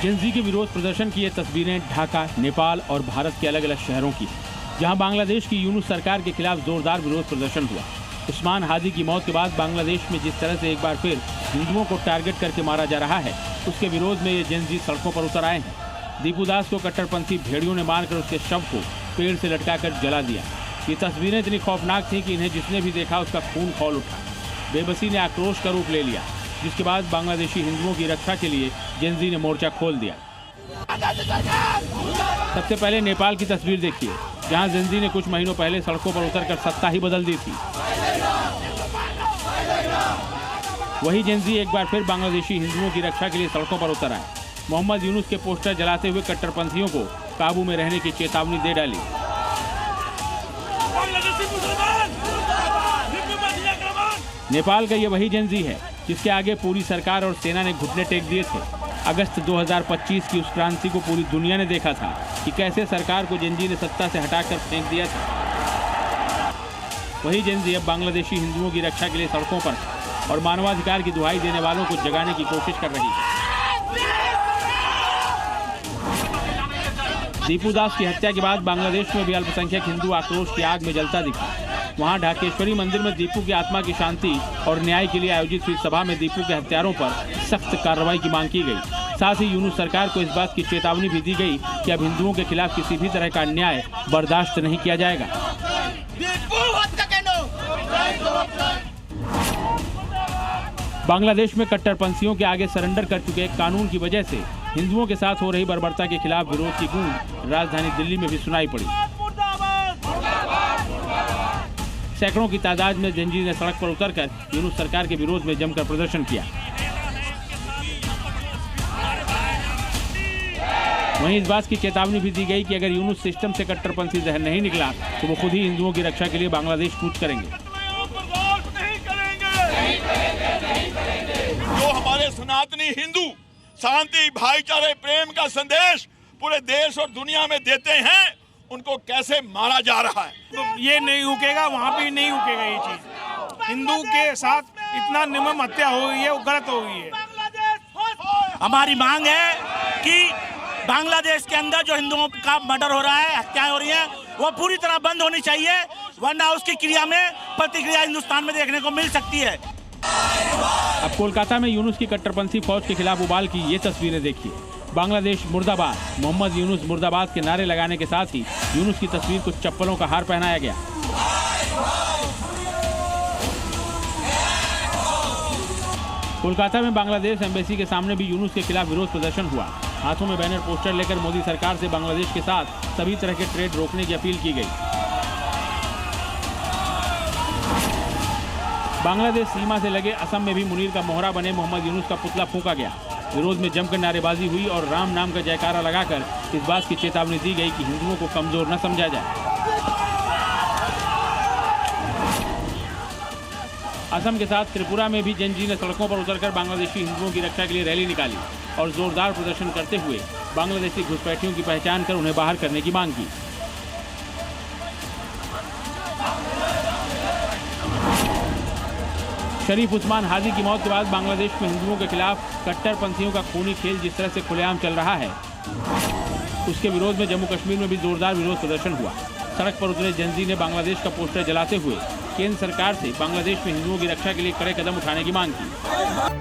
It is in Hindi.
जेनजी के विरोध प्रदर्शन की ये तस्वीरें ढाका, नेपाल और भारत के अलग अलग शहरों की, जहां बांग्लादेश की यूनुस सरकार के खिलाफ जोरदार विरोध प्रदर्शन हुआ। उस्मान हादी की मौत के बाद बांग्लादेश में जिस तरह से एक बार फिर हिंदुओं को टारगेट करके मारा जा रहा है, उसके विरोध में ये जेनजी सड़कों पर उतर आए हैं। दीपू दास को कट्टरपंथी भेड़ियों ने मारकर उसके शव को पेड़ से लटकाकर जला दिया। ये तस्वीरें इतनी खौफनाक थी कि इन्हें जिसने भी देखा उसका खून खौल उठा। बेबसी ने आक्रोश का रूप ले लिया, जिसके बाद बांग्लादेशी हिंदुओं की रक्षा के लिए जेनजी ने मोर्चा खोल दिया। सबसे पहले नेपाल की तस्वीर देखिए, जहां जेनजी ने कुछ महीनों पहले सड़कों पर उतरकर सत्ता ही बदल दी थी। वही जेनजी एक बार फिर बांग्लादेशी हिंदुओं की रक्षा के लिए सड़कों पर उतर आए। मोहम्मद यूनुस के पोस्टर जलाते हुए कट्टरपंथियों को काबू में रहने की चेतावनी दे डाली। नेपाल का ये वही जेनजी है जिसके आगे पूरी सरकार और सेना ने घुटने टेक दिए थे। अगस्त 2025 की उस क्रांति को पूरी दुनिया ने देखा था कि कैसे सरकार को जेनजी ने सत्ता से हटाकर फेंक दिया था। वही जेनजी अब बांग्लादेशी हिंदुओं की रक्षा के लिए सड़कों पर और मानवाधिकार की दुहाई देने वालों को जगाने की कोशिश कर रही है। दीपू दास की हत्या के बाद बांग्लादेश में भी अल्पसंख्यक हिंदू आक्रोश की आग में जलता दिखा। वहां ढाकेश्वरी मंदिर में दीपू की आत्मा की शांति और न्याय के लिए आयोजित हुई सभा में दीपू के हत्यारों पर सख्त कार्रवाई की मांग की गई। साथ ही यूनुस सरकार को इस बात की चेतावनी भी दी गई कि अब हिंदुओं के खिलाफ किसी भी तरह का अन्याय बर्दाश्त नहीं किया जाएगा। बांग्लादेश में कट्टरपंथियों के आगे सरेंडर कर चुके एक कानून की वजह से हिंदुओं के साथ हो रही बर्बरता के खिलाफ विरोध की गूंज राजधानी दिल्ली में भी सुनाई पड़ी। सैकड़ों की तादाद में जेनजी ने सड़क पर उतरकर यूनुस सरकार के विरोध में जमकर प्रदर्शन किया। वहीं इस बात की चेतावनी भी दी गई कि अगर यूनुस सिस्टम से कट्टरपंथी जहर नहीं निकला तो वो खुद ही हिंदुओं की रक्षा के लिए बांग्लादेश कूच करेंगे। जो हमारे सनातनी हिंदू शांति, भाईचारे, प्रेम का संदेश पूरे देश और दुनिया में देते हैं, उनको कैसे मारा जा रहा है। तो ये नहीं रुकेगा, वहाँ पे नहीं रुकेगा ये चीज। हिंदू के साथ इतना निर्मम हत्या हो गई है, वो गलत हो गई है। हमारी मांग है कि बांग्लादेश के अंदर जो हिंदुओं का मर्डर हो रहा है, हत्याएं हो रही हैं, वो पूरी तरह बंद होनी चाहिए, वरना उसकी क्रिया में प्रतिक्रिया हिंदुस्तान में देखने को मिल सकती है। अब कोलकाता में यूनुस की कट्टरपंथी फौज के खिलाफ उबाल की ये तस्वीरें देखिए। बांग्लादेश मुर्दाबाद, मोहम्मद यूनुस मुर्दाबाद के नारे लगाने के साथ ही यूनुस की तस्वीर को चप्पलों का हार पहनाया गया। कोलकाता में बांग्लादेश एम्बेसी के सामने भी यूनुस के खिलाफ विरोध प्रदर्शन हुआ। हाथों में बैनर पोस्टर लेकर मोदी सरकार से बांग्लादेश के साथ सभी तरह के ट्रेड रोकने की अपील की गई। बांग्लादेश सीमा से लगे असम में भी मुनीर का मोहरा बने मोहम्मद यूनुस का पुतला फूंका गया। विरोध में जमकर नारेबाजी हुई और राम नाम का जयकारा लगाकर इस बात की चेतावनी दी गई कि हिंदुओं को कमजोर न समझा जाए। असम के साथ त्रिपुरा में भी जेनजी ने सड़कों पर उतरकर बांग्लादेशी हिंदुओं की रक्षा के लिए रैली निकाली और जोरदार प्रदर्शन करते हुए बांग्लादेशी घुसपैठियों की पहचान कर उन्हें बाहर करने की मांग की। शरीफ उस्मान हादी की मौत के बाद बांग्लादेश में हिंदुओं के खिलाफ कट्टरपंथियों का खूनी खेल जिस तरह से खुलेआम चल रहा है, उसके विरोध में जम्मू कश्मीर में भी जोरदार विरोध प्रदर्शन हुआ। सड़क पर उतरे जेनजी ने बांग्लादेश का पोस्टर जलाते हुए केंद्र सरकार से बांग्लादेश में हिंदुओं की रक्षा के लिए कड़े कदम उठाने की मांग की।